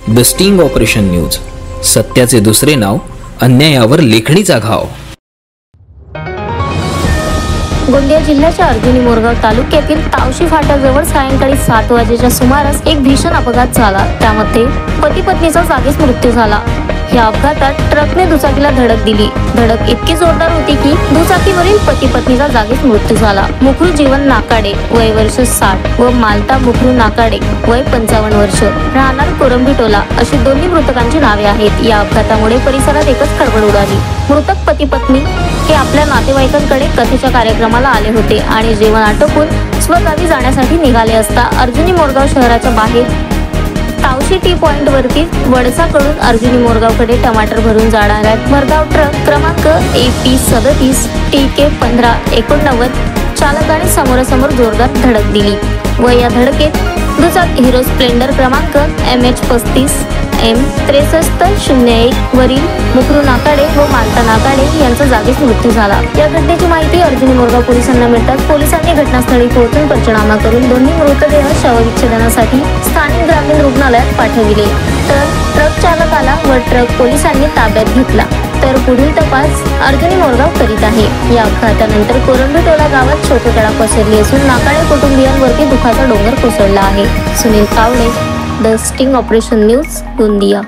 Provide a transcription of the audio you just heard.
The sting operation news, सत्याचे दुसरे नाव, अन्यायावर लेखणीचा घाव। गोंदिया जिल्ह्याच्या अर्जुनी मोरगाव तालुक्यातील तावशी फाट्याजवळ सायंकाळी 7 वाजेच्या सुमारास एक भीषण अपघात झाला। त्यामध्ये पती पत्नीचा जागीच मृत्यू झाला। या अपघातात ट्रकने दुचाकीला धडक दिली। धडक इतकी जोरदार होती की दुचाकीवरील पती पत्नीचा जागीच मृत्यू झाला। मुखरू जीवन नाकाडे वय वर्ष 60 व मालता मुखरू नाकाडे वय 55 वर्ष, राहणार कोरंबी टोला अशी दोन्ही मृतकांची नावे आहेत। या अपघातामुळे परिसरात एकच खळबळ उडाली। मृतक पती पत्नी हे आपल्या नातेवाईकांकडे कथेच्या कार्यक्रमाला आले होते आणि जेवण आटोपून स्वगावी जाण्यासाठी निघाले असता अर्जुनी मोरगाव शहराच्या बाहेर तावशी टी पॉइंट वरती वडसाकडून अर्जुनी मोरगावकडे टमाटर भरून जाणारा भरधाव ट्रक क्रमांक AP 37 TK 1589 चालकाने समोरासमोर जोरदार धडक दिली व या धडकेत दुचाकी हिरो स्प्लेंडर क्रमांक MH 35 M 6301 वरील मुखरू नाकाडे व मालता नाकाडे यांचा जागीच मृत्यू झाला। या घटनेची माहिती अर्जुनी मोरगाव पोलिसांना मिळताच पोलिसांनी घटनास्थळी पोहोचून पंचनामा करून दोन्ही मृतदेह शवविच्छेदनासाठी स्थानिक ग्रामीण रुग्णालयात पाठविले। तर ट्रक चालकाला व ट्रक पोलिसांनी ताब्यात घेतला। तर पुढील तपास अर्जुनी मोरगाव करीत आहे। या अपघातानंतर कोरंबी टोला गावात शोककळा पसरली असून नाकाडे कुटुंबियांवरती दुखाचा डोंगर कोसळला आहे। Sunil Kawade, the sting operation news, Gondia.